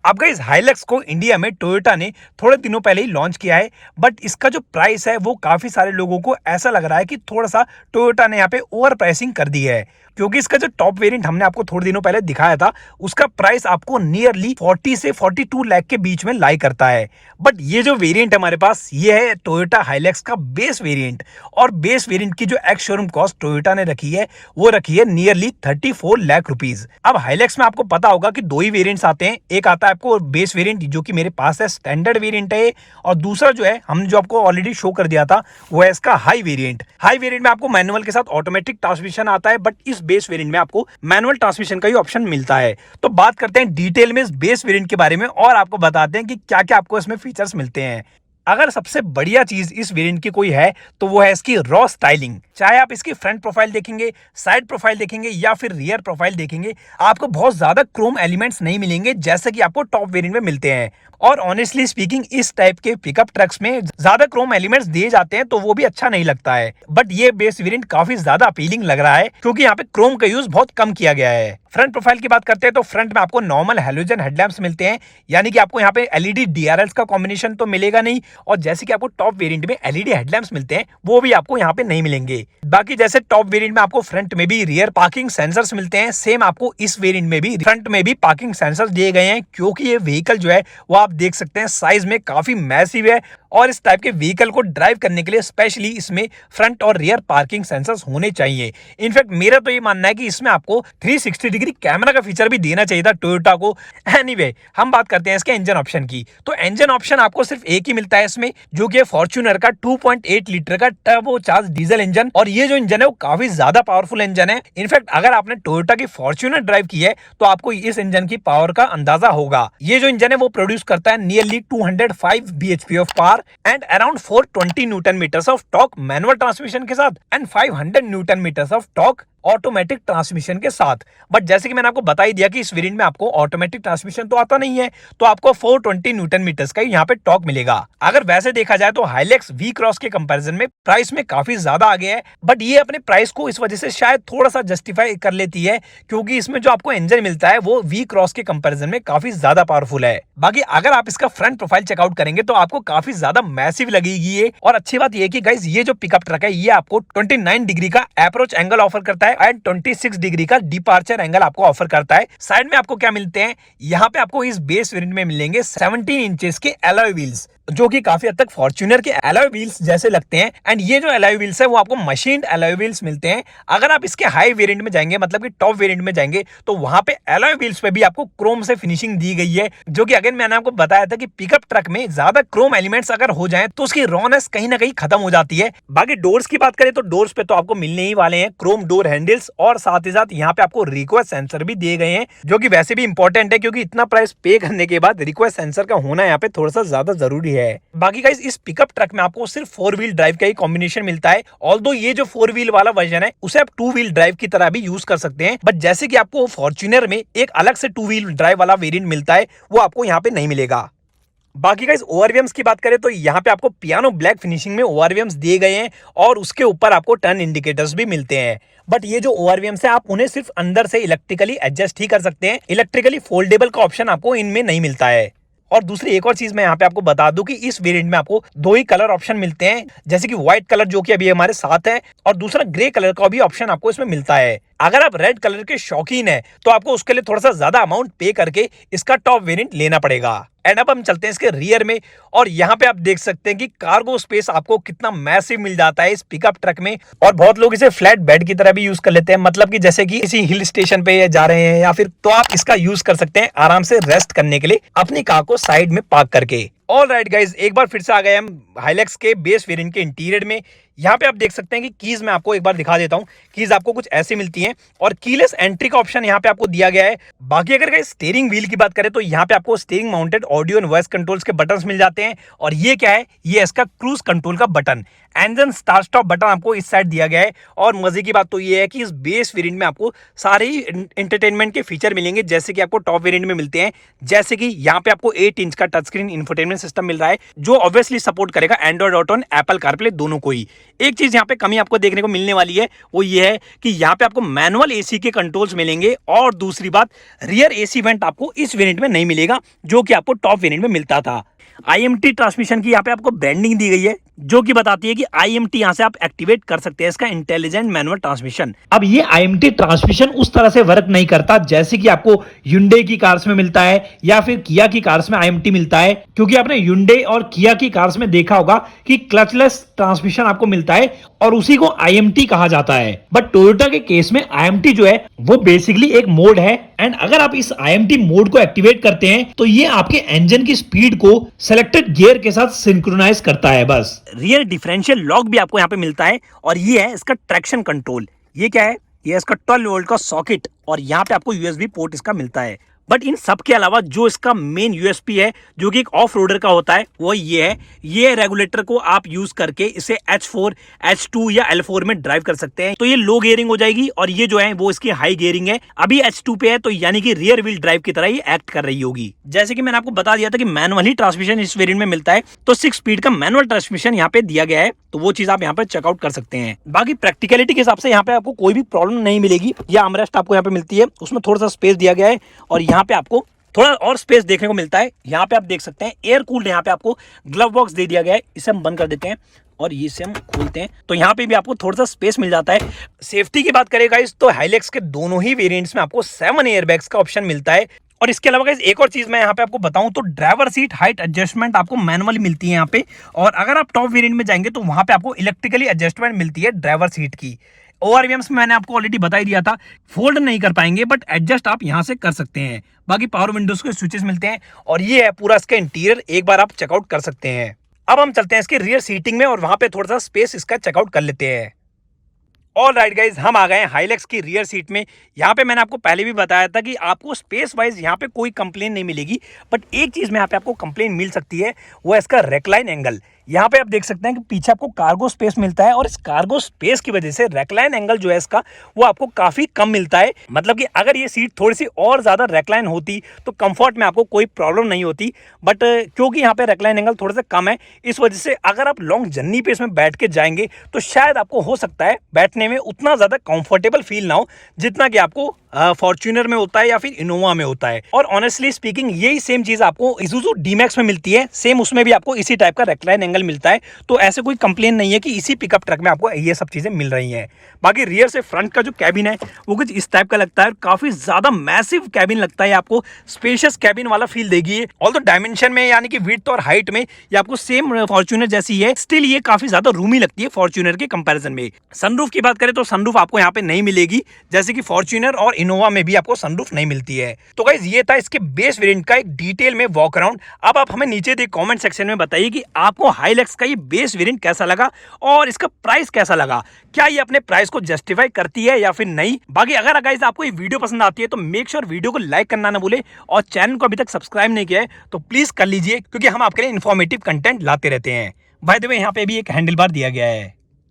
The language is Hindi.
अब गाइस हाइलक्स को इंडिया में टोयोटा ने थोड़े दिनों पहले ही लॉन्च किया है, बट इसका जो प्राइस है वो काफी सारे लोगों को ऐसा लग रहा है कि थोड़ा सा टोयोटा ने यहाँ पे ओवर प्राइसिंग कर दी है। क्योंकि इसका जो टॉप वेरिएंट हमने आपको थोड़े दिनों पहले दिखाया था, उसका प्राइस आपको नियरली 40 से 42 लाख के बीच में लाई करता है। बट ये जो वेरिएंट हमारे पास ये है टोयोटा हाइलक्स का बेस वेरिएंट, और बेस वेरिएंट की जो एक्स शोरूम कॉस्ट टोयोटा ने रखी है वो रखी है नियरली 34 लाख रुपीज। अब हाइलक्स में आपको पता होगा कि दो ही वेरिएंट्स आते हैं, एक आता है आपको बेस वेरिएंट जो कि मेरे पास है, स्टैंडर्ड वेरिएंट है, और दूसरा जो है हम जो आपको ऑलरेडी शो कर दिया था वो है इसका हाई वेरिएंट। हाई वेरिएंट में आपको मैनुअल के साथ ऑटोमेटिक ट्रांसमिशन आता है, बट इस बेस वेरिएंट में आपको मैनुअल ट्रांसमिशन का ही ऑप्शन मिलता है। तो बात करते हैं डिटेल में इस बेस वेरिएंट के बारे में और आपको बताते हैं कि क्या क्या आपको इसमें फीचर्स मिलते हैं। अगर सबसे बढ़िया चीज इस वेरिएंट की कोई है तो वो है इसकी रॉ स्टाइलिंग। चाहे आप इसकी फ्रंट प्रोफाइल देखेंगे, साइड प्रोफाइल देखेंगे या फिर रियर प्रोफाइल देखेंगे, आपको बहुत ज्यादा क्रोम एलिमेंट्स नहीं मिलेंगे जैसे कि आपको टॉप वेरिएंट में मिलते हैं। और ऑनेस्टली स्पीकिंग इस टाइप के पिकअप ट्रक्स में ज्यादा क्रोम एलिमेंट्स दिए जाते हैं तो वो भी अच्छा नहीं लगता है, बट ये बेस वेरिएंट काफी ज्यादा अपीलिंग लग रहा है क्योंकि यहाँ पे क्रोम का यूज बहुत कम किया गया है। फ्रंट प्रोफाइल की बात करते हैं तो फ्रंट में आपको नॉर्मल हेलोजन हेडलैम्प्स मिलते हैं, यानी कि आपको यहाँ पे एलईडी डीआरएल्स का कॉम्बिनेशन तो मिलेगा नहीं, और जैसे कि आपको टॉप वेरिएंट में एलईडी हेडलैम्प्स मिलते हैं वो भी आपको यहाँ पे नहीं मिलेंगे। बाकी जैसे टॉप वेरिएंट में आपको फ्रंट में भी रियर पार्किंग सेंसर्स मिलते हैं, सेम आपको इस वेरिएंट में भी फ्रंट में भी पार्किंग सेंसर्स दिए गए हैं, क्योंकि ये व्हीकल जो है वो आप देख सकते हैं साइज में काफी मैसिव है, और इस टाइप के व्हीकल को ड्राइव करने के लिए स्पेशली इसमें फ्रंट और रियर पार्किंग सेंसर्स होने चाहिए। इनफैक्ट मेरा तो ये मानना है कि इसमें आपको 360 डिग्री कैमरा का फीचर भी देना चाहिए था टोयोटा को। एनीवे, हम बात करते हैं इसके इंजन ऑप्शन की। तो इंजन ऑप्शन आपको सिर्फ एक ही मिलता है इसमें, जो कि फॉर्च्यूनर का 2.8 लीटर का टर्बो चार्ज डीजल इंजन, और ये जो इंजन है वो काफी ज्यादा पावरफुल इंजन है। इनफैक्ट अगर आपने टोयोटा की फॉर्च्यूनर ड्राइव की है तो आपको इस इंजन की पावर का अंदाजा होगा। ये जो इंजन है वो प्रोड्यूस करता है nearly 205 bhp of power and around 420 newton metres of torque manual transmission के साथ and 500 newton metres of torque automatic transmission के साथ। बट जैसे कि मैंने आपको बता ही दिया कि इस वेरिएंट में आपको ऑटोमेटिक ट्रांसमिशन तो आता नहीं है, तो आपको 420 न्यूटन मीटर्स का यहाँ पे टॉर्क मिलेगा। अगर वैसे देखा जाए तो हाइलक्स वी क्रॉस के कंपैरिजन में प्राइस में काफी ज्यादा आगे है, बट ये अपने प्राइस को इस वजह से शायद थोड़ा सा जस्टिफाई कर लेती है क्योंकि इसमें जो आपको इंजन मिलता है वो वी क्रॉस के कंपैरिजन में काफी ज्यादा पावरफुल है। बाकी अगर आप इसका फ्रंट प्रोफाइल चेकआउट करेंगे तो आपको काफी ज्यादा मैसिव लगेगी ये। और अच्छी बात ये कि गाइस ये जो पिकअप ट्रक है ये आपको 29 डिग्री का अप्रोच एंगल ऑफर करता है एंड 26 डिग्री का डिपार्चर एंगल आपको ऑफर करता है। साइड में आपको क्या मिलते हैं, यहाँ पे आपको इस बेस वेरिएंट में मिलेंगे 17 इंचेस के एलॉय व्हील्स, जो कि काफी हद तक फॉर्च्यूनर के एलॉय व्हील्स जैसे लगते हैं। एंड ये जो एलॉय व्हील्स है वो आपको मशीन्ड एलॉय व्हील्स मिलते हैं। अगर आप इसके हाई वेरिएंट में जाएंगे, मतलब कि टॉप वेरिएंट में जाएंगे, तो वहां पे एलॉय व्हील्स पे भी आपको क्रोम से फिनिशिंग दी गई है, जो कि अगेन मैंने आपको बताया था कि पिकअप ट्रक में ज्यादा क्रोम एलिमेंट्स अगर हो जाए तो उसकी रॉनेस कहीं ना कहीं खत्म हो जाती है। बाकी डोर्स की बात करें तो डोर्स पे तो आपको मिलने ही वाले हैं क्रोम डोर हैंडल्स, और साथ ही साथ यहाँ पे आपको रिक्वेस्ट सेंसर भी दिए गए हैं, जो कि वैसे भी इंपॉर्टेंट है क्योंकि इतना प्राइस पे करने के बाद रिक्वेस्ट सेंसर का होना यहाँ पे थोड़ा सा ज्यादा जरूरी है। बाकी गाइस इस पिकअप ट्रक में आपको सिर्फ 4 व्हील ड्राइव का ही कॉम्बिनेशन मिलता है, ऑल्दो ये जो 4 व्हील वाला वर्जन है उसे आप 2 व्हील ड्राइव की तरह भी यूज कर सकते हैं, बट जैसे कि आपको फॉर्च्यूनर में एक अलग से 2 व्हील ड्राइव वाला वेरिएंट मिलता है वो आपको यहाँ पे नहीं मिलेगा। बाकी गाइस ओआरवीएम्स की बात करें तो यहाँ पे आपको पियानो ब्लैक फिनिशिंग में ओआरवीएम्स दिए गए हैं, और उसके ऊपर आपको टर्न इंडिकेटर्स भी मिलते हैं। बट ये जो ओआरवीएम्स है आप उन्हें सिर्फ अंदर से इलेक्ट्रिकली एडजस्ट ही कर सकते हैं, इलेक्ट्रिकली फोल्डेबल का ऑप्शन आपको इनमें नहीं मिलता है। और दूसरी एक और चीज मैं यहाँ पे आपको बता दूं कि इस वेरिएंट में आपको दो ही कलर ऑप्शन मिलते हैं, जैसे कि व्हाइट कलर जो कि अभी हमारे साथ है, और दूसरा ग्रे कलर का भी ऑप्शन आपको इसमें मिलता है। अगर आप रेड कलर के शौकीन है तो आपको उसके लिए थोड़ा सा ज्यादा अमाउंट पे करके इसका टॉप वेरिएंट लेना पड़ेगा। एंड अब हम चलते हैं इसके रियर में, और यहाँ पे आप देख सकते हैं कि कार्गो स्पेस आपको कितना मैसिव मिल जाता है इस पिकअप ट्रक में, और बहुत लोग इसे फ्लैट बेड की तरह भी यूज कर लेते हैं, मतलब कि जैसे कि किसी हिल स्टेशन पे जा रहे हैं या फिर, तो आप इसका यूज कर सकते हैं आराम से रेस्ट करने के लिए अपनी कार को साइड में पार्क करके। ऑल राइट गाइज, एक बार फिर से आ गए हम हाइलक्स के बेस वेरिएंट के इंटीरियर में। यहाँ पे आप देख सकते हैं कि कीज मैं आपको एक बार दिखा देता हूँ। कीज आपको कुछ ऐसी मिलती हैं, और कीलेस एंट्री का ऑप्शन यहाँ पे आपको दिया गया है। बाकी अगर गाइस स्टीयरिंग व्हील की बात करें तो यहाँ पे आपको steering mounted audio and voice controls के बटन्स मिल जाते हैं, और ये क्या है, ये इसका क्रूज कंट्रोल का button. Engine start stop button आपको इस साइड दिया गया है, और मजे की बात तो ये है कि इस बेस वेरिएंट में आपको सारे ही एंटरटेनमेंट के फीचर मिलेंगे जैसे कि आपको टॉप वेरिएंट में मिलते हैं। जैसे कि यहाँ पे आपको 8 इंच का टच स्क्रीन इंफोटेनमेंट सिस्टम मिल रहा है, जो ऑब्वियसली सपोर्ट करेगा एंड्रॉइड ऑटो और एप्पल कारप्ले दोनों को ही। एक चीज यहाँ पे कमी आपको देखने को मिलने वाली है, वो ये है कि यहाँ पे आपको मैनुअल एसी के कंट्रोल्स मिलेंगे, और दूसरी बात रियर एसी वेंट आपको इस वेरिएंट में नहीं मिलेगा जो कि आपको टॉप वेरिएंट में मिलता था। IMT ट्रांसमिशन की यहाँ पे आपको ब्रांडिंग दी गई है जो कि बताती है कि IMT यहाँ से आप एक्टिवेट कर सकते हैं इसका इंटेलिजेंट मैनुअल ट्रांसमिशन। अब ये IMT ट्रांसमिशन उस तरह से वर्क नहीं करता जैसे कि आपको Hyundai की कार्स में मिलता है या फिर किया की कार्स में IMT मिलता है, क्योंकि आपने Hyundai और किया की कार्स में देखा होगा कि क्लचलेस ट्रांसमिशन आपको मिलता है और उसी को IMT कहा जाता है। बट टोयोटा के केस में IMT जो है वो बेसिकली एक मोड है, एंड अगर आप इस IMT मोड को एक्टिवेट करते हैं तो ये आपके इंजन की स्पीड को सेलेक्टेड गियर के साथ सिंक्रोनाइज करता है बस। रियर डिफरेंशियल लॉक भी आपको यहाँ पे मिलता है, और ये है इसका ट्रैक्शन कंट्रोल। ये क्या है, ये इसका 12 वोल्ट का सॉकेट, और यहाँ पे आपको USB पोर्ट इसका मिलता है। बट इन सब के अलावा जो इसका मेन USP है जो कि एक ऑफ रोडर का होता है वो ये है, ये रेगुलेटर को आप यूज करके इसे H4, H2 या L4 में ड्राइव कर सकते हैं। तो ये लो गियरिंग हो जाएगी, और ये जो है वो इसकी हाई गियरिंग है। अभी H2 पे है तो यानी कि रियर व्हील ड्राइव की तरह ये एक्ट कर रही होगी। जैसे कि मैंने आपको बता दिया था कि मैनुअल ही ट्रांसमिशन इस वेरिएंट में मिलता है, तो 6 स्पीड का मैनुअल ट्रांसमिशन यहाँ पे दिया गया है, तो वो चीज आप यहाँ पे चेकआउट कर सकते हैं। बाकी प्रैक्टिकलिटी के हिसाब से यहाँ पे आपको कोई भी प्रॉब्लम नहीं मिलेगी। यह आर्मरेस्ट आपको यहाँ पे मिलती है, उसमें थोड़ा सा स्पेस दिया गया है, और यहाँ पे आपको थोड़ा और स्पेस देखने को मिलता है। यहाँ पे आप देख सकते हैं एयर कूल्ड यहाँ पे आपको ग्लव बॉक्स दे दिया गया है। इसे हम बंद कर देते हैं और इसे हम खोलते हैं तो यहाँ पे भी आपको थोड़ा सा स्पेस मिल जाता है। सेफ्टी की बात करें गाइस तो हाइलेक्स के दोनों ही वेरिएंट्स में आपको 7 एयरबैग्स का ऑप्शन मिलता है। और इसके अलावा गाइस एक और चीज मैं यहाँ पे आपको बताऊं तो ड्राइवर सीट हाइट एडजस्टमेंट आपको मैनुअली मिलती है यहाँ पे, और अगर आप टॉप वेरिएंट में जाएंगे तो वहां पे आपको इलेक्ट्रिकली एडजस्टमेंट मिलती है ड्राइवर सीट की। ORVMs में मैंने आपको ऑलरेडी बता ही दिया था, फोल्ड नहीं कर पाएंगे बट एडजस्ट आप यहां से कर सकते हैं। बाकी पावर विंडोज के स्विचेस मिलते हैं, और ये है पूरा इसका इंटीरियर, एक बार आप चेकआउट कर सकते हैं। अब हम चलते हैं इसके रियर सीटिंग में और वहां पे थोड़ा सा स्पेस इसका चेकआउट कर लेते हैं। ऑल राइट गाइज, हम आ गए हैं हाइलेक्स की रियर सीट में। यहाँ पे मैंने आपको पहले भी बताया था कि आपको स्पेस वाइज यहाँ पे कोई कंप्लेन नहीं मिलेगी, बट एक चीज में यहाँ पे आपको कंप्लेन मिल सकती है, वो है इसका रेक्लाइन एंगल। यहाँ पे आप देख सकते हैं कि पीछे आपको कार्गो स्पेस मिलता है, और इस कार्गो स्पेस की वजह से रेक्लाइन एंगल जो है इसका वो आपको काफी कम मिलता है। मतलब कि अगर ये सीट थोड़ी सी और ज्यादा रेक्लाइन होती तो कंफर्ट में आपको कोई प्रॉब्लम नहीं होती, बट क्योंकि यहाँ पे रेक्लाइन एंगल थोड़ा सा कम है, इस वजह से अगर आप लॉन्ग जर्नी पे इसमें बैठ के जाएंगे तो शायद आपको हो सकता है बैठने में उतना ज्यादा कंफर्टेबल फील ना हो जितना कि आपको फॉर्च्यूनर में होता है या फिर इनोवा में होता है। और ऑनेस्टली स्पीकिंग यही सेम चीज आपको इज़ुज़ू D-Max में मिलती है, सेम उसमें भी आपको इसी टाइप का रेक्लाइन एंगल मिलता है। तो ऐसे कोई कंप्लेन नहीं है कि इसी पिकअप ट्रक में आपको ये सब चीजें मिल रही हैं। बाकी रियर से फ्रंट का जो कैबिन है वो कुछ इस टाइप का लगता है, काफी ज्यादा मैसिव कैबिन लगता है, आपको स्पेशियस कैबिन वाला फील देगी। ऑल्दो डायमेंशन में यानी कि विड्थ और हाइट में ये आपको सेम फॉर्च्यूनर जैसी है, स्टिल ये काफी ज्यादा रूमी लगती है फॉर्च्यूनर के कंपैरिजन में। सनरूफ की बात करें तो सनरूफ आपको यहाँ पे नहीं मिलेगी, जैसे कि फॉर्च्यूनर और इनोवा में भी आपको सनरूफ नहीं मिलती है। तो गाइस ये था इसके बेस वेरिएंट का एक डिटेल में वॉक अराउंड। अब आप हमें नीचे दे कमेंट सेक्शन में बताइए कि आपको हाइलेक्स का ये बेस वेरिएंट कैसा लगा और इसका प्राइस कैसा लगा, क्या ये अपने प्राइस को जस्टिफाई करती है या फिर नहीं। बाकी अगर गाइस आपको ये वीडियो पसंद आती है तो मेक श्योर वीडियो को लाइक करना ना भूले, और चैनल को अभी तक सब्सक्राइब नहीं किया है तो प्लीज कर लीजिए, क्योंकि हम आपके लिए इन्फॉर्मेटिव कंटेंट लाते रहते हैं। बाय द वे यहाँ पे भी एक हैंडल बार दिया गया है।